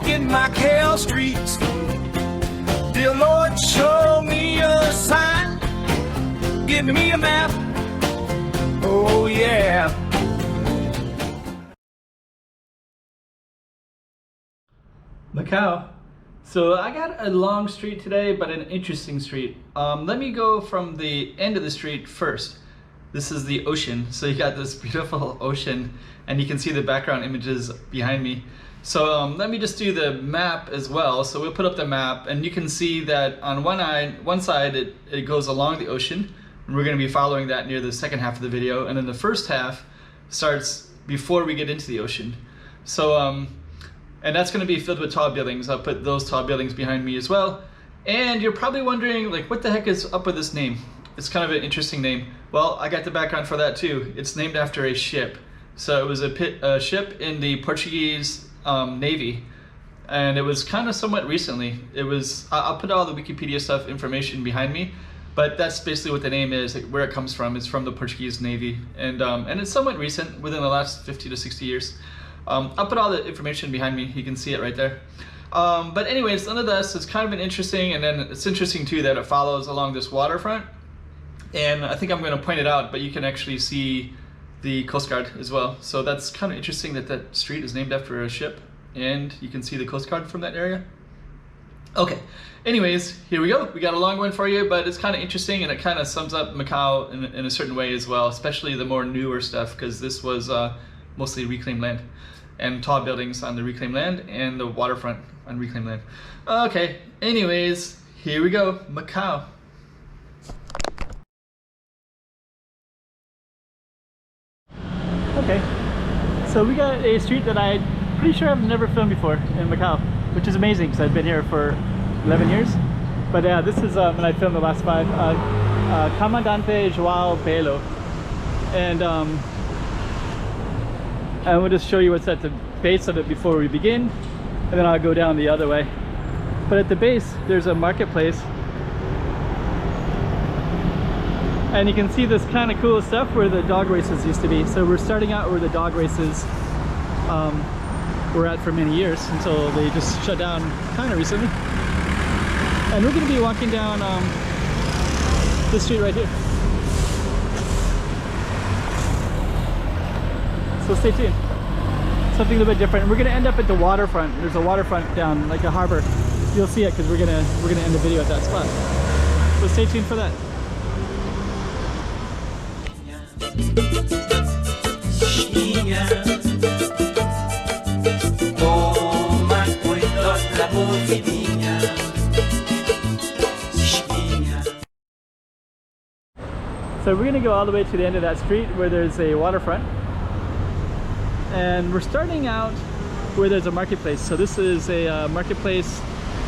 Walking Macau Streets. Dear Lord, show me a sign. Give me a map. Oh yeah. Macau. So I got a long street today, but an interesting street. Let me go from the end of the street first. This is the ocean. So you got this beautiful ocean, and you can see the background images behind me. So let me just do the map as well. So we'll put up the map, and you can see that on one side it goes along the ocean, and we're going to be following that near the second half of the video, and then the first half starts before we get into the ocean. So and that's going to be filled with tall buildings. I'll put those tall buildings behind me as well. And you're probably wondering, like, what the heck is up with this name? It's kind of an interesting name. Well, I got the background for that too. It's named after a ship. So it was a ship in the Portuguese Navy, and it was kind of somewhat recently. It was, I'll put all the Wikipedia stuff, information behind me, but that's basically what the name is, like, where it comes from. It's from the Portuguese Navy, and it's somewhat recent, within the last 50 to 60 years. I'll put all the information behind me. You can see it right there. But anyways, nonetheless, it's kind of an interesting, and then it's interesting too that it follows along this waterfront. And I think I'm going to point it out, but you can actually see the Coast Guard as well. So that's kind of interesting that that street is named after a ship, and you can see the Coast Guard from that area. Okay, anyways, here we go. We got a long one for you, but it's kind of interesting, and it kind of sums up Macau in a certain way as well, especially the more newer stuff, because this was mostly reclaimed land, and tall buildings on the reclaimed land, and the waterfront on reclaimed land. Okay, anyways, here we go, Macau. Okay, so we got a street that I'm pretty sure I've never filmed before in Macau, which is amazing because I've been here for 11 years. But yeah, this is when I filmed the last 5, Comandante João Belo. And I will just show you what's at the base of it before we begin, and then I'll go down the other way. But at the base, there's a marketplace. And you can see this kind of cool stuff where the dog races used to be. So we're starting out where the dog races were at for many years until they just shut down kind of recently. And we're going to be walking down this street right here. So stay tuned. Something a little bit different. We're going to end up at the waterfront. There's a waterfront down, like a harbor. You'll see it because we're gonna end the video at that spot. So stay tuned for that. So we're gonna go all the way to the end of that street where there's a waterfront, and we're starting out where there's a marketplace. So this is a marketplace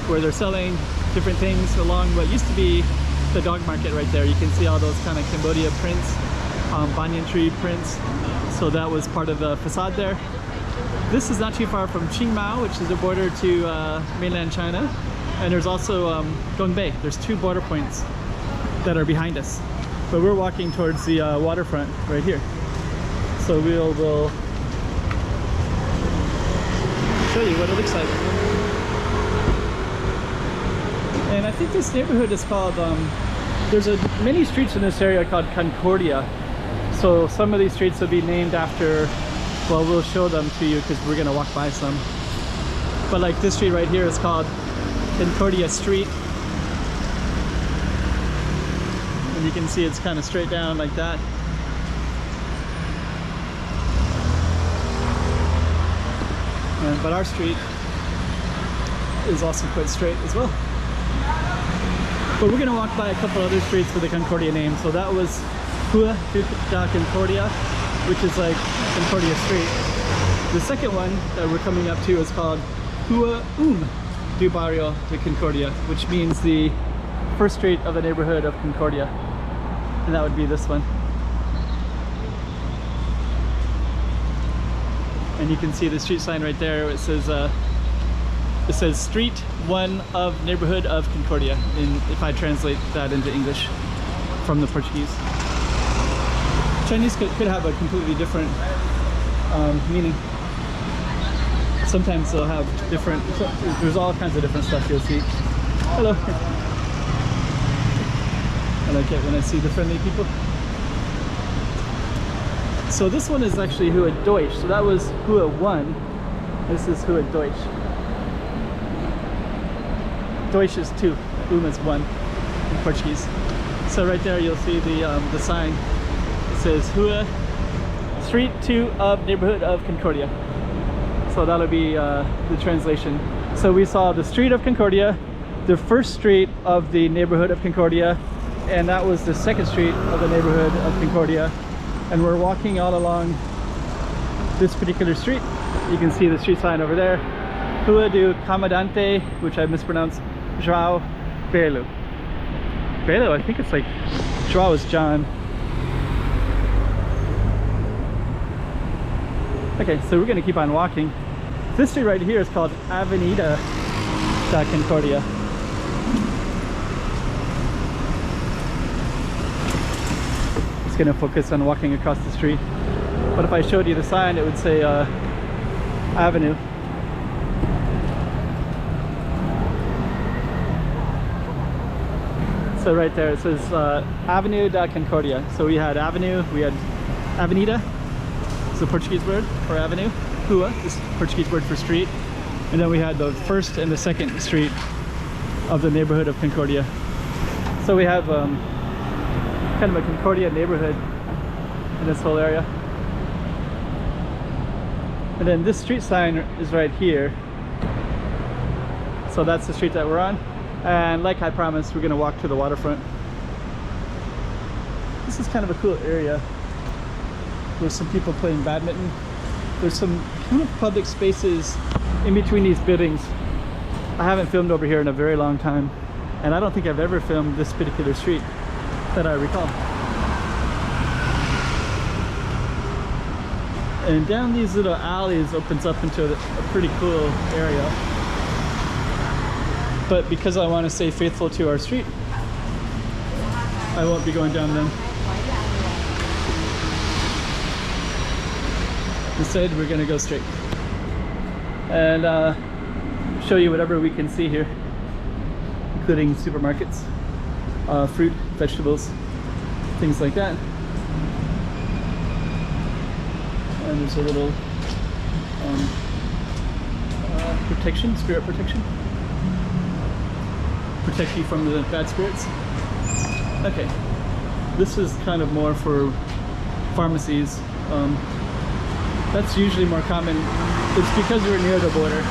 where they're selling different things along what used to be the dog market right there. You can see all those kind of Cambodia prints, banyan tree prints. So that was part of the facade there. This is not too far from Qingmao, which is the border to mainland China. And there's also Gong Bay. There's 2 border points that are behind us. But we're walking towards the waterfront right here. So we'll show you what it looks like. And I think this neighborhood is called, there's many streets in this area called Concordia. So some of these streets will be named after, well, we'll show them to you because we're gonna walk by some. But like this street right here is called Concordia Street. And you can see it's kind of straight down like that. But our street is also quite straight as well. But we're going to walk by a couple other streets with the Concordia name. So that was Rua da Concordia, which is like Concordia Street. The second one that we're coming up to is called Rua do Barrio de Concordia, which means the first street of the neighborhood of Concordia. And that would be this one. And you can see the street sign right there. It says Street 1 of Neighborhood of Concordia, if I translate that into English from the Portuguese. Chinese could have a completely different meaning. So sometimes they'll have different, there's all kinds of different stuff you'll see. Hello. I like it when I see the friendly people. So this one is actually Rua Deutsch. So that was Rua 1. This is Rua Deutsch. Deutsch is 2. Is 1 in Portuguese. So right there you'll see the sign. It says Rua Street 2 of Neighborhood of Concordia. So that'll be the translation. So we saw the street of Concordia, the first street of the neighborhood of Concordia, and that was the second street of the neighborhood of Concordia. And we're walking all along this particular street. You can see the street sign over there. Rua do Comandante, which I mispronounced, João Belo. Belo, I think it's like João is John. Okay, so we're gonna keep on walking. This street right here is called Avenida da Concordia. It's gonna focus on walking across the street. But if I showed you the sign, it would say Avenue. So right there it says Avenue da Concordia. So we had Avenue, we had Avenida, it's the Portuguese word for avenue. Rua is the Portuguese word for street. And then we had the first and the second street of the neighborhood of Concordia. So we have kind of a Concordia neighborhood in this whole area. And then this street sign is right here. So that's the street that we're on. And like I promised, we're gonna walk to the waterfront. This is kind of a cool area. There's some people playing badminton. There's some kind of public spaces in between these buildings. I haven't filmed over here in a very long time, and I don't think I've ever filmed this particular street that I recall. And down these little alleys opens up into a pretty cool area. But because I want to stay faithful to our street, I won't be going down them. Instead, we're going to go straight and show you whatever we can see here, including supermarkets, fruit, vegetables, things like that. And there's a little protection, spirit protection. Protect you from the bad spirits. Okay, this is kind of more for pharmacies. That's usually more common. It's because we're near the border.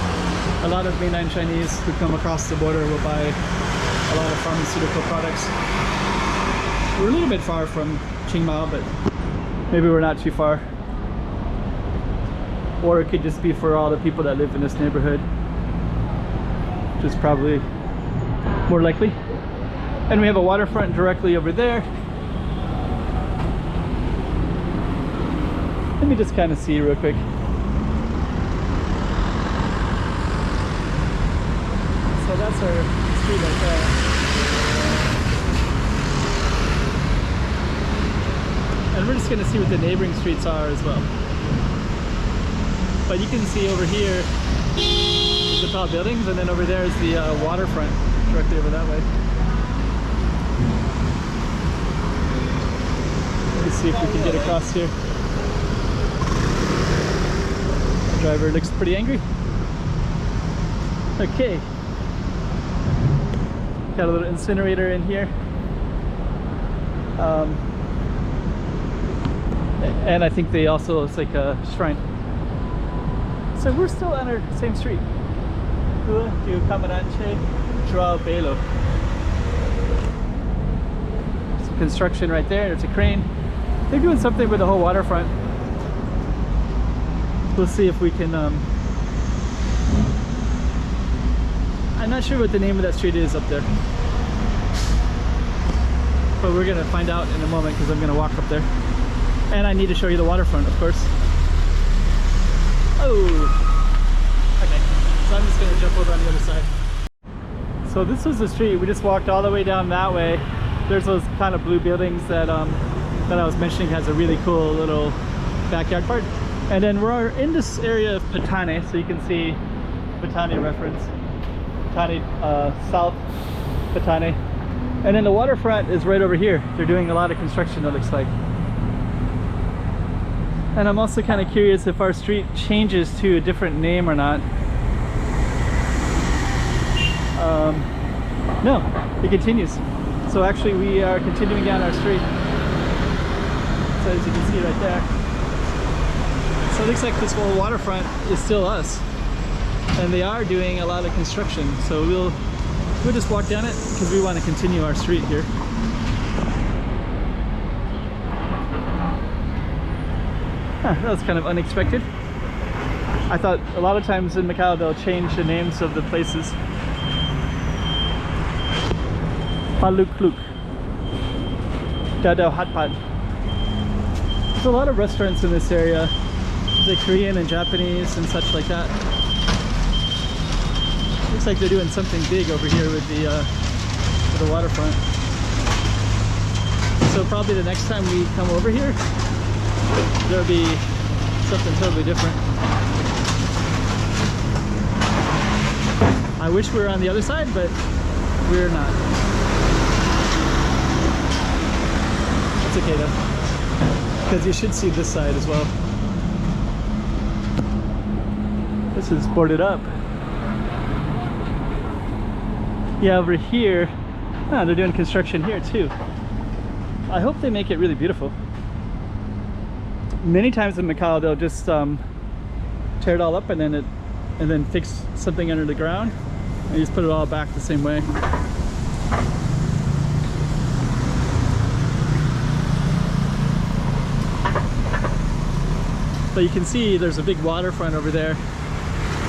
A lot of mainland Chinese who come across the border will buy a lot of pharmaceutical products. We're a little bit far from Qingmao, but maybe we're not too far. Or it could just be for all the people that live in this neighborhood, which is probably more likely. And we have a waterfront directly over there. Let me just kind of see real quick. So that's our street right there. And we're just going to see what the neighboring streets are as well. But you can see over here the tall buildings, and then over there is the waterfront directly over that way. Let's see if we can get across here. The driver looks pretty angry. Okay. Got a little incinerator in here. And I think they also, it's like a shrine. So we're still on our same street. Rua do Comandante João Belo. There's construction right there. There's a crane. They're doing something with the whole waterfront. We'll see if we can. I'm not sure what the name of that street is up there, but we're gonna find out in a moment because I'm gonna walk up there, and I need to show you the waterfront, of course. Oh, okay. So I'm just gonna jump over on the other side. So this was the street. We just walked all the way down that way. There's those kind of blue buildings that that I was mentioning has a really cool little backyard park. And then we're in this area of Patane, so you can see Patane reference. Patane, South Patane. And then the waterfront is right over here. They're doing a lot of construction, it looks like. And I'm also kind of curious if our street changes to a different name or not. No, it continues. So actually we are continuing down our street. So as you can see right there. So it looks like this whole waterfront is still us. And they are doing a lot of construction. So we'll just walk down it because we want to continue our street here. Huh, that was kind of unexpected. I thought a lot of times in Macau they'll change the names of the places. Palukluk, Dadao Hatpat. There's a lot of restaurants in this area, the Korean and Japanese and such like that. Looks like they're doing something big over here with the waterfront. So probably the next time we come over here, there'll be something totally different. I wish we were on the other side, but we're not. It's okay though, because you should see this side as well. This is boarded up. Yeah, over here, they're doing construction here too. I hope they make it really beautiful. Many times in Macau, they'll just tear it all up and then fix something under the ground and just put it all back the same way. But you can see there's a big waterfront over there.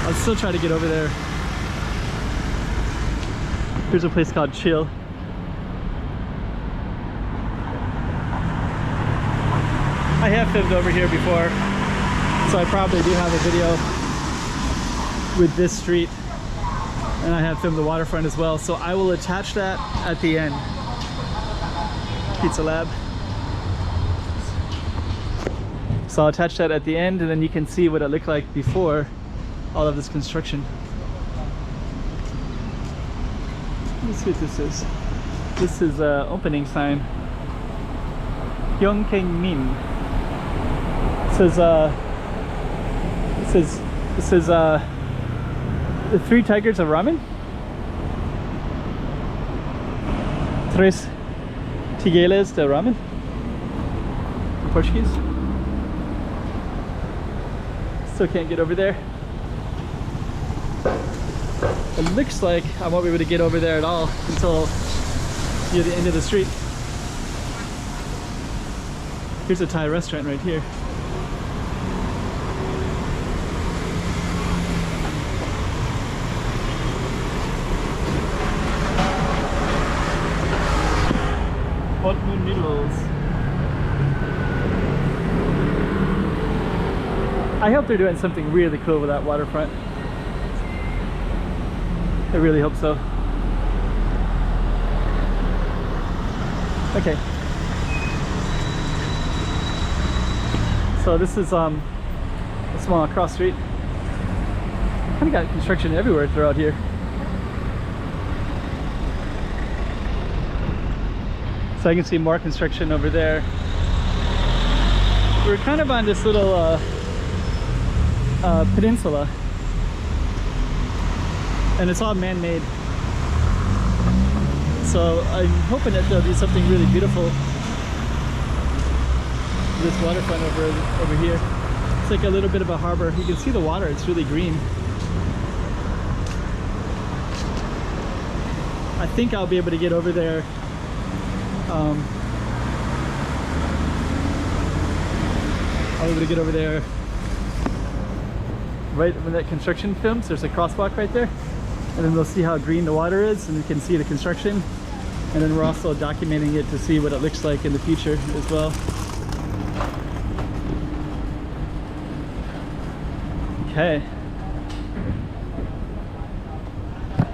I'll still try to get over there. Here's a place called Chill. I have filmed over here before, so I probably do have a video with this street, and I have filmed the waterfront as well, so I will attach that at the end. Pizza Lab. So I'll attach that at the end, and then you can see what it looked like before all of this construction. Let's see what this is. This is an opening sign. Yongkeng Min. It says the 3 tigers of ramen. Tres tigres de ramen. In Portuguese. Still can't get over there. It looks like I won't be able to get over there at all until near the end of the street. Here's a Thai restaurant right here. Hot moon noodles. I hope they're doing something really cool with that waterfront. I really hope so. Okay. So this is a small cross street. Kind of got construction everywhere throughout here. So I can see more construction over there. We're kind of on this little peninsula, and it's all man-made. So I'm hoping that there'll be something really beautiful. This waterfront over here. It's like a little bit of a harbor. You can see the water, it's really green. I think I'll be able to get over there. I'll be able to get over there right when that construction films. There's a crosswalk right there, and then we'll see how green the water is, and you can see the construction, and then we're also documenting it to see what it looks like in the future as well. Okay.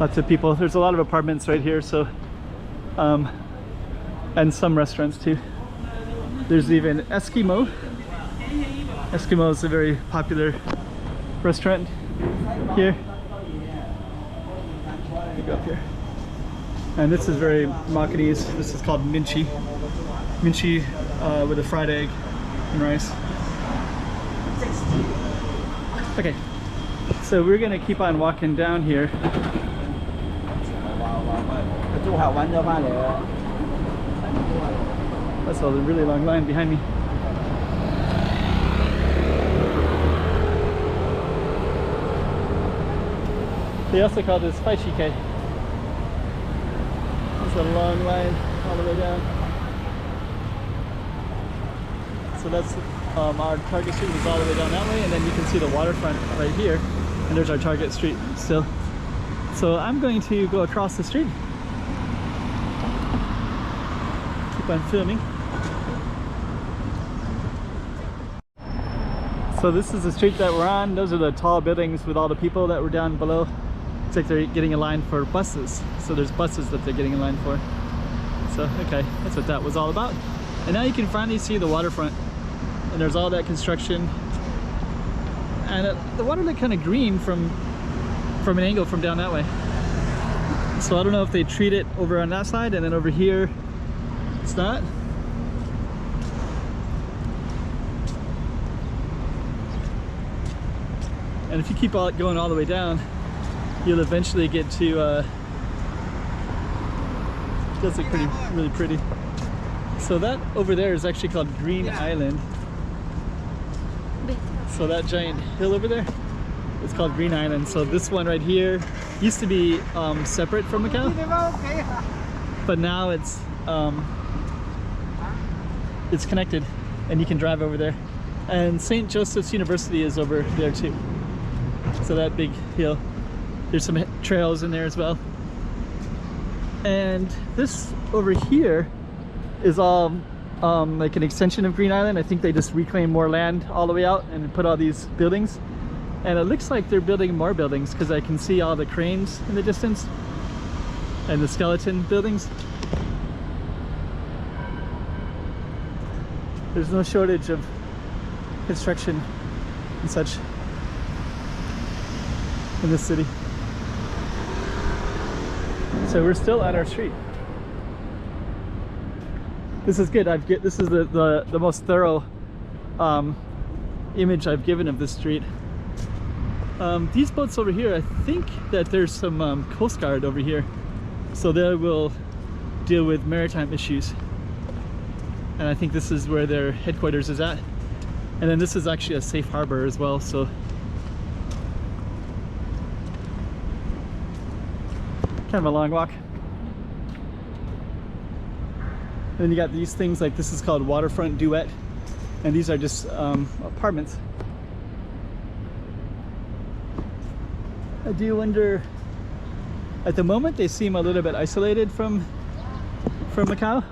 Lots of people. There's a lot of apartments right here, so and some restaurants too. There's even Eskimo. Eskimo is a very popular restaurant here. You go up here. And this is very Macanese. This is called minchi. Minchi with a fried egg and rice. Okay, so we're gonna keep on walking down here. That's a really long line behind me. They also call this Faichike. It's a long line all the way down. So that's our target street is all the way down that way, and then you can see the waterfront right here, and there's our target street still. So I'm going to go across the street. Keep on filming. So this is the street that we're on. Those are the tall buildings with all the people that were down below. It's like they're getting in line for buses. So there's buses that they're getting in line for. So, okay, that's what that was all about. And now you can finally see the waterfront. And there's all that construction. And the water looked kind of green from an angle from down that way. So I don't know if they treat it over on that side, and then over here it's not. And if you keep going all the way down, you'll eventually get to it does look really pretty. So that over there is actually called Green Island. So that giant hill over there, it's called Green Island. So this one right here used to be separate from Macau, but now it's connected, and you can drive over there. And St. Joseph's University is over there too. So that big hill, there's some trails in there as well. And this over here is all like an extension of Green Island. I think they just reclaimed more land all the way out and put all these buildings. And it looks like they're building more buildings because I can see all the cranes in the distance and the skeleton buildings. There's no shortage of construction and such in this city. So we're still on our street. This is good. This is the most thorough image I've given of this street. These boats over here, I think that there's some Coast Guard over here, so they will deal with maritime issues. And I think this is where their headquarters is at. And then this is actually a safe harbor as well. So kind of a long walk. And then you got these things, like this is called Waterfront Duet, and these are just apartments. I do wonder, at the moment they seem a little bit isolated from Macau,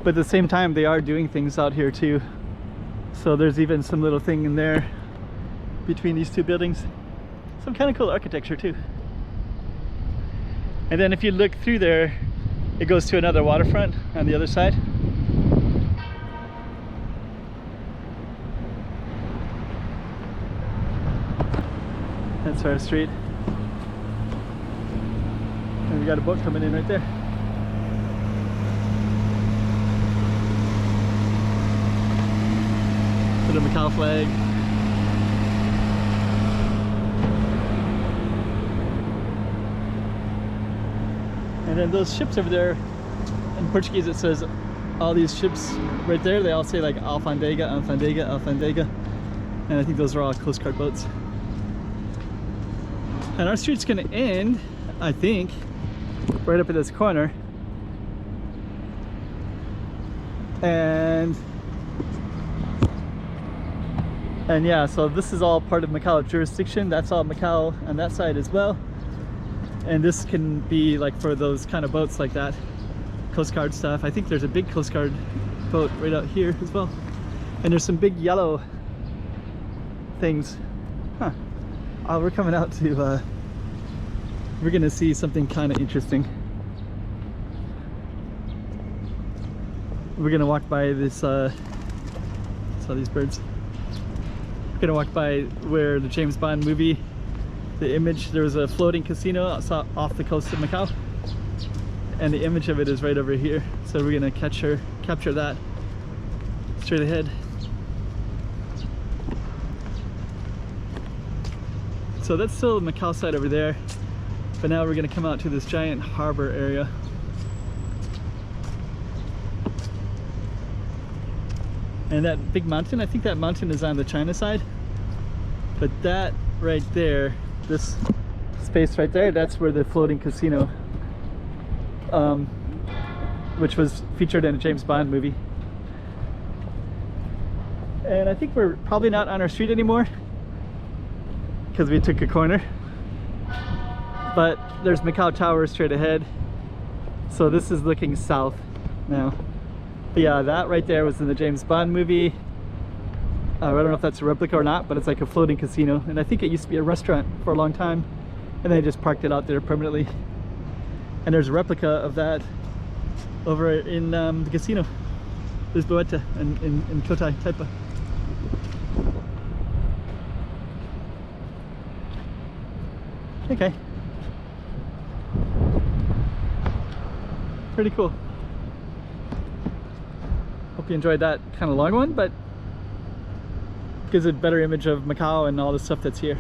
but at the same time they are doing things out here too. So there's even some little thing in there between these two buildings. Some kind of cool architecture too. And then if you look through there, it goes to another waterfront on the other side. That's our street. And we got a boat coming in right there. With a Macau flag. And then those ships over there, in Portuguese it says, all these ships right there, they all say like Alfandega, Alfandega, Alfandega. And I think those are all Coast Guard boats. And our street's gonna end, I think, right up at this corner. And yeah, so this is all part of Macau jurisdiction. That's all Macau on that side as well. And this can be like for those kind of boats like that, Coast Guard stuff. I think there's a big Coast Guard boat right out here as well. And there's some big yellow things. Huh. Oh, we're coming out to, we're gonna see something kind of interesting. We're gonna walk by this, saw these birds. We're gonna walk by where the James Bond movie, the image, there was a floating casino off the coast of Macau, and the image of it is right over here. So we're gonna capture that straight ahead. So that's still the Macau side over there, but now we're gonna come out to this giant harbor area. And that big mountain, I think that mountain is on the China side, but that right there, this space right there, that's where the floating casino, which was featured in a James Bond movie. And I think we're probably not on our street anymore because we took a corner, but there's Macau Tower straight ahead, so this is looking south now. But yeah, that right there was in the James Bond movie. I don't know if that's a replica or not, but it's like a floating casino, and I think it used to be a restaurant for a long time, and they just parked it out there permanently. And there's a replica of that over in the casino, Lisboa in Cotai, Taipa. Okay. Pretty cool. Hope you enjoyed that kind of long one, but gives a better image of Macau and all the stuff that's here.